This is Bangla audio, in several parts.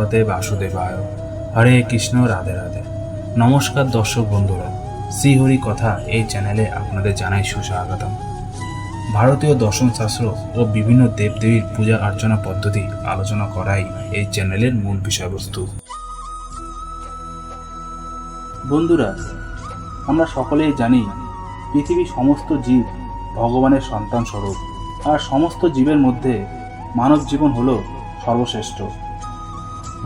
ভগবতে বাসুদেবায়। হরে কৃষ্ণ, রাধে রাধে। নমস্কার দর্শক বন্ধুরা, শ্রীহরি কথা এই চ্যানেলে আপনাদের জানাই সুস্বাগতম। ভারতীয় দর্শনশাস্ত্র ও বিভিন্ন দেবদেবীর পূজা অর্চনা পদ্ধতি আলোচনা করাই এই চ্যানেলের মূল বিষয়বস্তু। বন্ধুরা, আমরা সকলেই জানি পৃথিবীর সমস্ত জীব ভগবানের সন্তান স্বরূপ, আর সমস্ত জীবের মধ্যে মানব জীবন হল সর্বশ্রেষ্ঠ।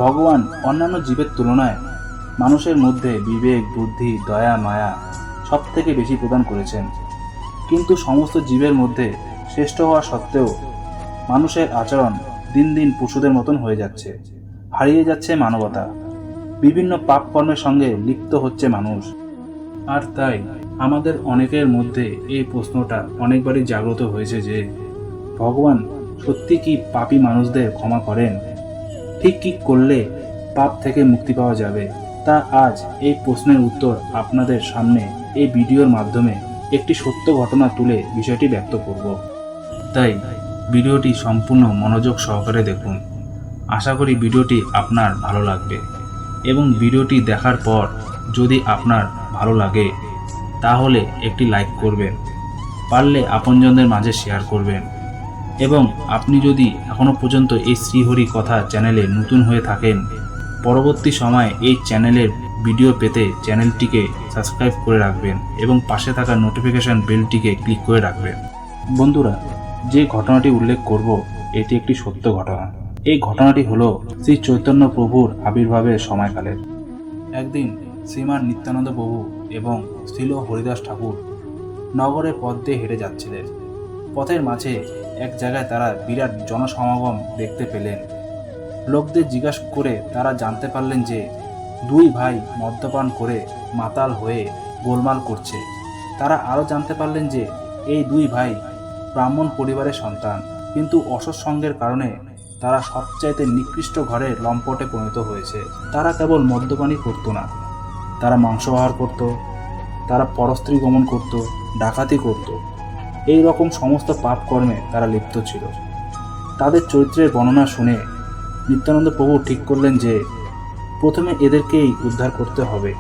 ভগবান অন্যান্য জীবের তুলনায় মানুষের মধ্যে বিবেক, বুদ্ধি, দয়া, মায়া সব থেকে বেশি প্রদান করেছেন। কিন্তু সমস্ত জীবের মধ্যে শ্রেষ্ঠ হওয়া সত্ত্বেও মানুষের আচরণ দিন দিন পশুদের মতন হয়ে যাচ্ছে, হারিয়ে যাচ্ছে মানবতা। বিভিন্ন পাপ কর্মের সঙ্গে লিপ্ত হচ্ছে মানুষ। আর তাই আমাদের অনেকের মধ্যে এই প্রশ্নটা অনেকবারই জাগ্রত হয়েছে যে ভগবান সত্যি কি পাপী মানুষদের ক্ষমা করেন? ঠিক কি করলে পাপ থেকে মুক্তি পাওয়া যাবে? তা আজ এই প্রশ্নের উত্তর আপনাদের সামনে এই ভিডিওর মাধ্যমে একটি সত্য ঘটনা তুলে বিষয়টি ব্যক্ত করব। তাই ভিডিওটি সম্পূর্ণ মনোযোগ সহকারে দেখুন। আশা করি ভিডিওটি আপনার ভালো লাগবে, এবং ভিডিওটি দেখার পর যদি আপনার ভালো লাগে তাহলে একটি লাইক করবেন, পারলে আপনজনদের মাঝে শেয়ার করবেন। এবং আপনি যদি এখনো পর্যন্ত এই শ্রীহরি কথা চ্যানেলে নতুন হয়ে থাকেন, পরবর্তী সময়ে এই চ্যানেলের ভিডিও পেতে চ্যানেলটিকে সাবস্ক্রাইব করে রাখবেন এবং পাশে থাকা নোটিফিকেশন বেলটিকে ক্লিক করে রাখবেন। বন্ধুরা, যে ঘটনাটি উল্লেখ করব এটি একটি সত্য ঘটনা। এই ঘটনাটি হলো শ্রী চৈতন্য প্রভুর আবির্ভাবের সময়কালের। একদিন শ্রীমান নিত্যানন্দ প্রভু এবং শ্রীল হরিদাস ঠাকুর নগরের পথ দিয়ে হেঁটে যাচ্ছিলেন। পথের মাঝে এক জায়গায় তারা বিরাট জনসমাগম দেখতে পেলেন। লোকদের জিজ্ঞাসা করে তারা জানতে পারলেন যে দুই ভাই মদ্যপান করে মাতাল হয়ে গোলমাল করছে। তারা আরও জানতে পারলেন যে এই দুই ভাই ব্রাহ্মণ পরিবারের সন্তান, কিন্তু অসৎসঙ্গের কারণে তারা সবচাইতে নিকৃষ্ট ঘরের লম্পটে পরিণত হয়েছে। তারা কেবল মদ্যপানই করত না, তারা মাংসাহার করত, তারা পরস্ত্রী গমন করত, ডাকাতি করত। এই রকম সমস্ত পাপ কর্মে তারা লিপ্ত ছিল। তাদের চরিত্রের বর্ণনা শুনে নিত্যানন্দ প্রভু ঠিক করলেন যে প্রথমে এদেরকেই উদ্ধার করতে হবে।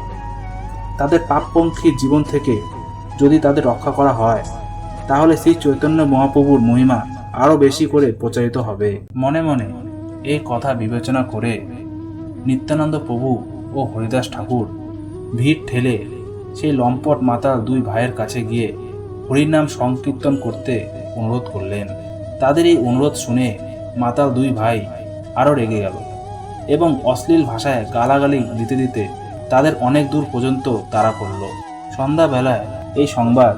তাদের পাপপঙ্খী জীবন থেকে যদি তাদের রক্ষা করা হয় তাহলে শ্রী চৈতন্য মহাপ্রভুর মহিমা আরও বেশি করে প্রচারিত হবে। মনে মনে এই কথা বিবেচনা করে নিত্যানন্দ প্রভু ও হরিদাস ঠাকুর ভিড় ঠেলে সেই লম্পট মাতাল দুই ভাইয়ের কাছে গিয়ে হরিনাম সংকীর্তন করতে অনুরোধ করলেন। তাদের এই অনুরোধ শুনে মাতাল দুই ভাই আরও রেগে গেল এবং অশ্লীল ভাষায় গালাগালি দিতে দিতে তাদের অনেক দূর পর্যন্ত তাড়া করল। সন্ধ্যাবেলায় এই সংবাদ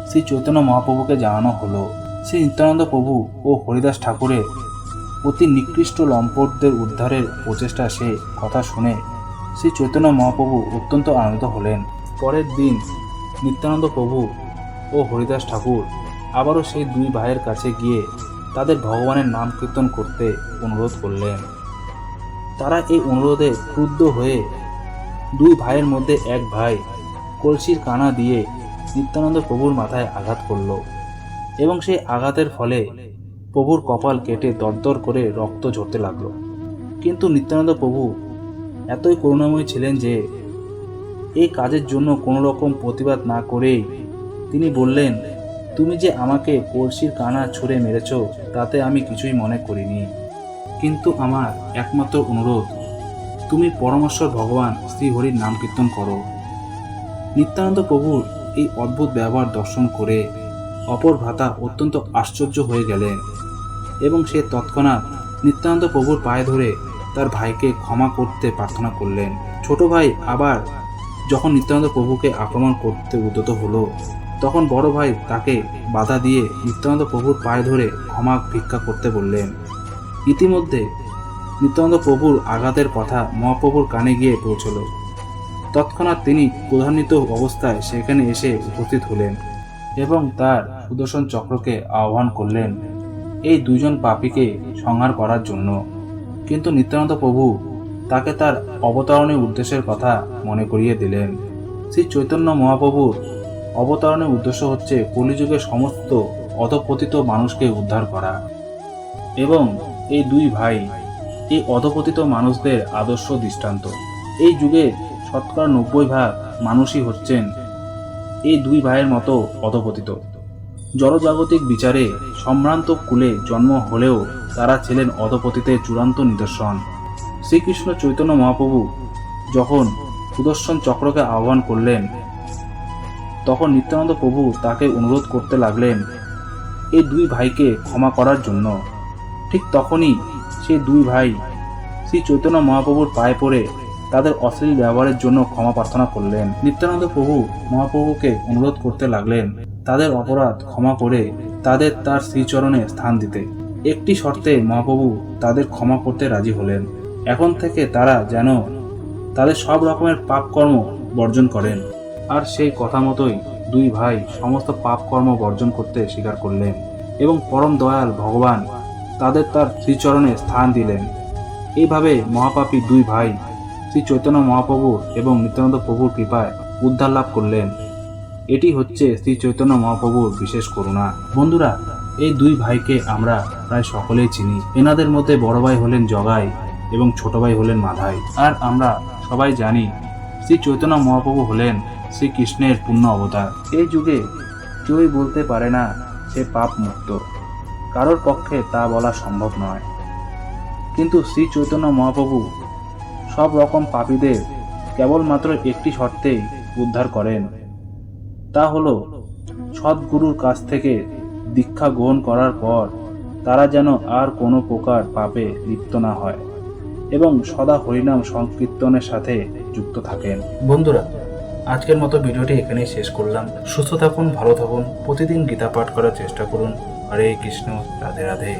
শ্রী চৈতন্য মহাপ্রভুকে জানানো হলো। শ্রী নিত্যানন্দ প্রভু ও হরিদাস ঠাকুরের অতি নিকৃষ্ট লম্পটদের উদ্ধারের প্রচেষ্টা সে কথা শুনে শ্রী চৈতন্য মহাপ্রভু অত্যন্ত আনন্দিত হলেন। পরের দিন নিত্যানন্দ প্রভু ও হরিদাস ঠাকুর আবারও সেই দুই ভাইয়ের কাছে গিয়ে তাদের ভগবানের নাম কীর্তন করতে অনুরোধ করলেন। তারা এই অনুরোধে ক্রুদ্ধ হয়ে দুই ভাইয়ের মধ্যে এক ভাই কলসির কানা দিয়ে নিত্যানন্দ প্রভুর মাথায় আঘাত করল, এবং সেই আঘাতের ফলে প্রভুর কপাল কেটে দরদর করে রক্ত ঝরতে লাগলো। কিন্তু নিত্যানন্দ প্রভু এতই করুণাময়ী ছিলেন যে এই কাজের জন্য কোনো রকম প্রতিবাদ না করেই তিনি বললেন, তুমি যে আমাকে কলসির কানা ছুঁড়ে মেরেছ তাতে আমি কিছুই মনে করিনি, কিন্তু আমার একমাত্র অনুরোধ, তুমি পরমেশ্বর ভগবান শ্রীহরির নাম কীর্তন করো। নিত্যানন্দ প্রভুর এই অদ্ভুত ব্যবহার দর্শন করে অপর ভ্রাতা অত্যন্ত আশ্চর্য হয়ে গেলেন এবং সে তৎক্ষণাৎ নিত্যানন্দ প্রভুর পায়ে ধরে তার ভাইকে ক্ষমা করতে প্রার্থনা করলেন। ছোট ভাই আবার যখন নিত্যানন্দ প্রভুকে আক্রমণ করতে উদ্যত হলো তখন বড় ভাই তাকে বাধা দিয়ে নিত্যানন্দ প্রভুর পায়ে ধরে ক্ষমা ভিক্ষা করতে বললেন। ইতিমধ্যে নিত্যানন্দ প্রভুর আঘাতের কথা মহাপ্রভুর কানে গিয়ে পৌঁছল। তৎক্ষণাৎ তিনি ক্রোধান্বিত অবস্থায় সেখানে এসে উপস্থিত হলেন এবং তার সুদর্শন চক্রকে আহ্বান করলেন এই দুজন পাপীকে সংহার করার জন্য। কিন্তু নিত্যানন্দ প্রভু তাকে তার অবতারণের উদ্দেশ্যের কথা মনে করিয়ে দিলেন। শ্রী চৈতন্য মহাপ্রভুর অবতারণের উদ্দেশ্য হচ্ছে কলিযুগের সমস্ত অধঃপতিত মানুষকে উদ্ধার করা, এবং এই দুই ভাই এই অধপতিত মানুষদের আদর্শ দৃষ্টান্ত। এই যুগে শতকরা 90% মানুষই হচ্ছেন এই দুই ভাইয়ের মতো অধপতিত। জড়জাগতিক বিচারে সম্ভ্রান্ত কুলে জন্ম হলেও তারা ছিলেন অধপতিতের চূড়ান্ত নিদর্শন। শ্রীকৃষ্ণ চৈতন্য মহাপ্রভু যখন সুদর্শন চক্রকে আহ্বান করলেন, তখন নিত্যানন্দ প্রভু তাকে অনুরোধ করতে লাগলেন এই দুই ভাইকে ক্ষমা করার জন্য। ঠিক তখনই সেই দুই ভাই শ্রী চৈতন্য মহাপ্রভুর পায়ে পড়ে তাদের অশ্লীল ব্যবহারের জন্য ক্ষমা প্রার্থনা করলেন। নিত্যানন্দ প্রভু মহাপ্রভুকে অনুরোধ করতে লাগলেন তাদের অপরাধ ক্ষমা করে তাদের তার শ্রীচরণে স্থান দিতে। একটি শর্তে মহাপ্রভু তাদের ক্ষমা করতে রাজি হলেন। এখন থেকে তারা যেন তাদের সব রকমের পাপ কর্ম বর্জন করেন। আর সেই কথা মতোই দুই ভাই সমস্ত পাপ কর্ম বর্জন করতে স্বীকার করলেন এবং পরম দয়াল ভগবান তাদের তার শ্রীচরণে স্থান দিলেন। এইভাবে মহাপাপী দুই ভাই শ্রী চৈতন্য মহাপ্রভু এবং নিত্যানন্দ প্রভুর কৃপায় উদ্ধার লাভ করলেন। এটি হচ্ছে শ্রী চৈতন্য মহাপ্রভুর বিশেষ করুণা। বন্ধুরা, এই দুই ভাইকে আমরা প্রায় সকলেই চিনি। এনাদের মধ্যে বড় ভাই হলেন জগাই এবং ছোট ভাই হলেন মাধাই। আর আমরা সবাই জানি শ্রী চৈতন্য মহাপ্রভু হলেন শ্রীকৃষ্ণের পূর্ণ অবতার। এই যুগে কেউই বলতে পারে না সে পাপ মুক্ত, কারোর পক্ষে তা বলা সম্ভব নয়। কিন্তু শ্রী চৈতন্য মহাপ্রভু সব রকম পাপীদের কেবলমাত্র একটি শর্তেই উদ্ধার করেন, তা হলো সদ্গুরুর কাছ থেকে দীক্ষা গ্রহণ করার পর তারা যেন আর কোনো প্রকার পাপে লিপ্ত না হয় এবং সদা হরিনাম সংকীর্তনের সাথে যুক্ত থাকেন। বন্ধুরা, আজকের মতো ভিডিওটি এখানেই শেষ করলাম। সুস্থ থাকুন, ভালো থাকুন, প্রতিদিন গীতা পাঠ করার চেষ্টা করুন। হরে কৃষ্ণ, রাধে রাধে।